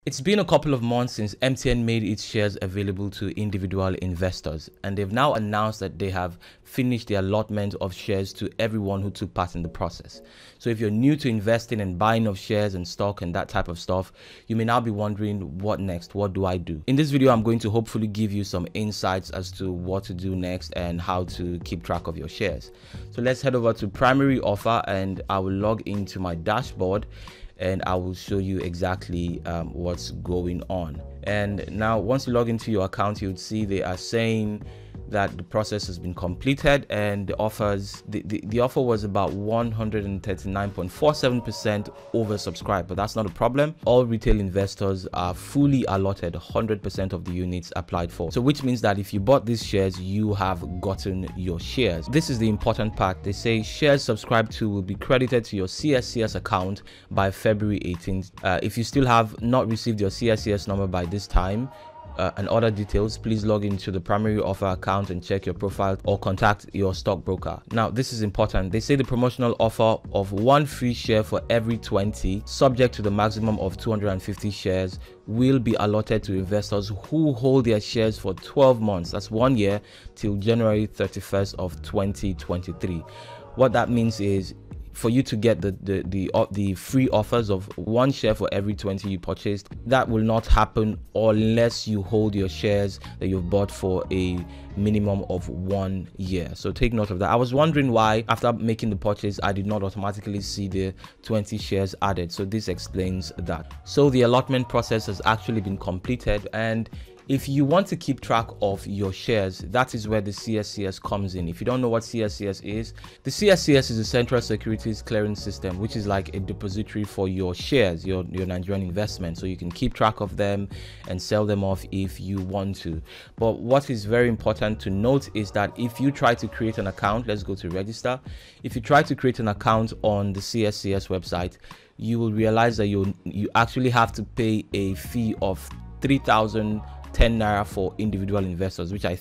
It's been a couple of months since MTN made its shares available to individual investors, and they've now announced that they have finished the allotment of shares to everyone who took part in the process. So if you're new to investing and buying of shares and stock and that type of stuff, you may now be wondering, what next? What do I do? In this video, I'm going to hopefully give you some insights as to what to do next and how to keep track of your shares. So let's head over to primary offer, and I will log into my dashboard and I will show you exactly what's going on. And now once you log into your account, you would see they are saying that the process has been completed, and the offer was about 139.47% oversubscribed, but that's not a problem. All retail investors are fully allotted 100% of the units applied for, so which means that if you bought these shares, you have gotten your shares. This is the important part. They say shares subscribed to will be credited to your CSCs account by February 18th. If you still have not received your CSCs number by this time, and other details, please log into the primary offer account and check your profile or contact your stockbroker. Now, this is important. They say the promotional offer of 1 free share for every 20, subject to the maximum of 250 shares, will be allotted to investors who hold their shares for 12 months. That's 1 year till January 31st of 2023. What that means is, for you to get the free offers of 1 share for every 20 you purchased, that will not happen unless you hold your shares that you've bought for a minimum of 1 year. So take note of that. I was wondering why after making the purchase I did not automatically see the 20 shares added, so this explains that. So the allotment process has actually been completed, and if you want to keep track of your shares, that is where the CSCS comes in. If you don't know what CSCS is, the CSCS is a central securities clearing system, which is like a depository for your shares, your Nigerian investment, so you can keep track of them and sell them off if you want to. But what is very important to note is that if you try to create an account, let's go to register. If you try to create an account on the CSCS website, you will realize that you actually have to pay a fee of 3,010 naira for individual investors, which I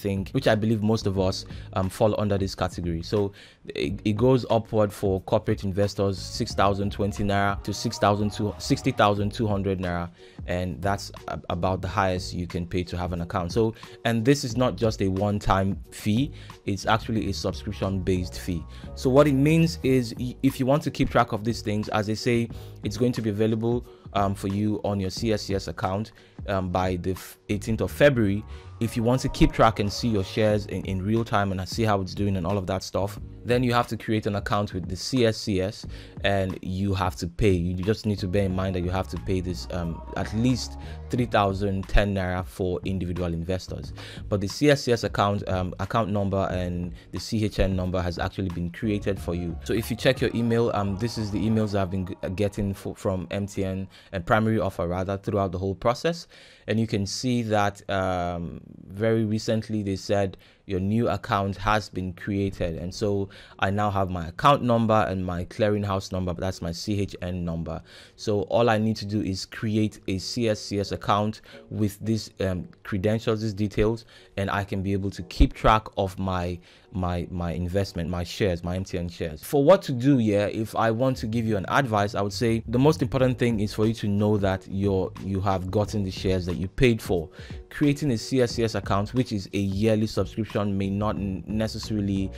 believe most of us fall under this category. So it goes upward for corporate investors, 6,020 naira to 60,200 naira, and that's about the highest you can pay to have an account. So, and this is not just a one-time fee, it's actually a subscription based fee. So what it means is, if you want to keep track of these things, as they say, it's going to be available for you on your CSCS account by the 18th of February. If you want to keep track and see your shares in real time and see how it's doing and all of that stuff, then you have to create an account with the CSCS, and you have to pay. You just need to bear in mind that you have to pay this at least 3,010 naira for individual investors. But the CSCS account number and the CHN number has actually been created for you. So if you check your email, this is the emails I've been getting from MTN and primary offer rather throughout the whole process, and you can see that very recently they said your new account has been created, and so I now have my account number and my clearinghouse number, but that's my CHN number. So all I need to do is create a CSCS account with these credentials, these details, and I can be able to keep track of my investment, my shares, my MTN shares. For what to do here, if I want to give you an advice, I would say the most important thing is for you to know that you have gotten the shares that you paid for. Creating a CSCS account, which is a yearly subscription, may not necessarily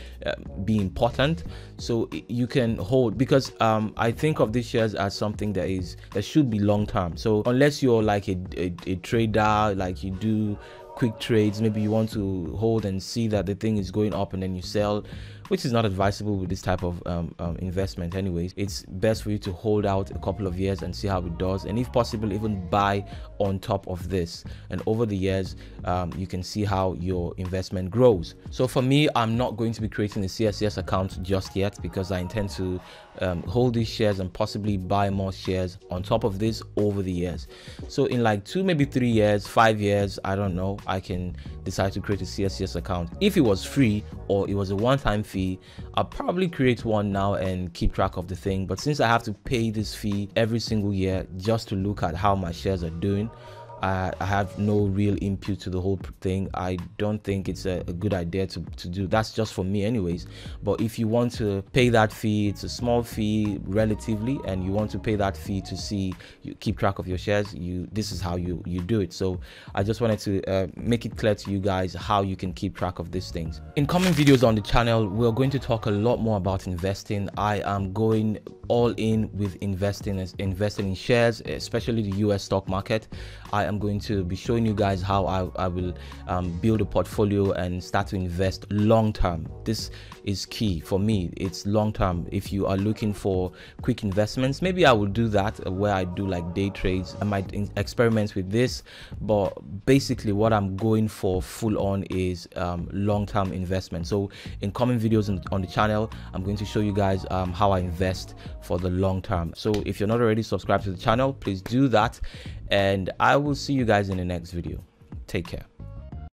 be important, so you can hold, because I think of these shares as something that should be long term. So unless you're like a trader, like you do quick trades, maybe you want to hold and see that the thing is going up and then you sell, which is not advisable with this type of investment anyways. It's best for you to hold out a couple of years and see how it does, and if possible even buy on top of this, and over the years you can see how your investment grows. So for me, I'm not going to be creating a CSCS account just yet, because I intend to hold these shares and possibly buy more shares on top of this over the years. So in like 2, maybe 3 years, 5 years, I don't know, I can decide to create a CSCS account. If it was free or it was a one-time fee, I'll probably create one now and keep track of the thing. But since I have to pay this fee every single year just to look at how my shares are doing, I have no real input to the whole thing. I don't think it's a good idea to do. That's just for me anyways. But if you want to pay that fee, it's a small fee relatively, and you want to pay that fee to keep track of your shares, this is how you do it. So I just wanted to make it clear to you guys how you can keep track of these things. In coming videos on the channel, we're going to talk a lot more about investing. I am going all in with investing in shares, especially the US stock market. I am going to be showing you guys how I will build a portfolio and start to invest long term. This is key for me. It's long term. If you are looking for quick investments, maybe I will do that where I do like day trades. I might experiment with this, but basically what I'm going for full on is long-term investment. So in coming videos on the channel, I'm going to show you guys how I invest for the long term. So if you're not already subscribed to the channel, please do that, and I will see you guys in the next video. Take care.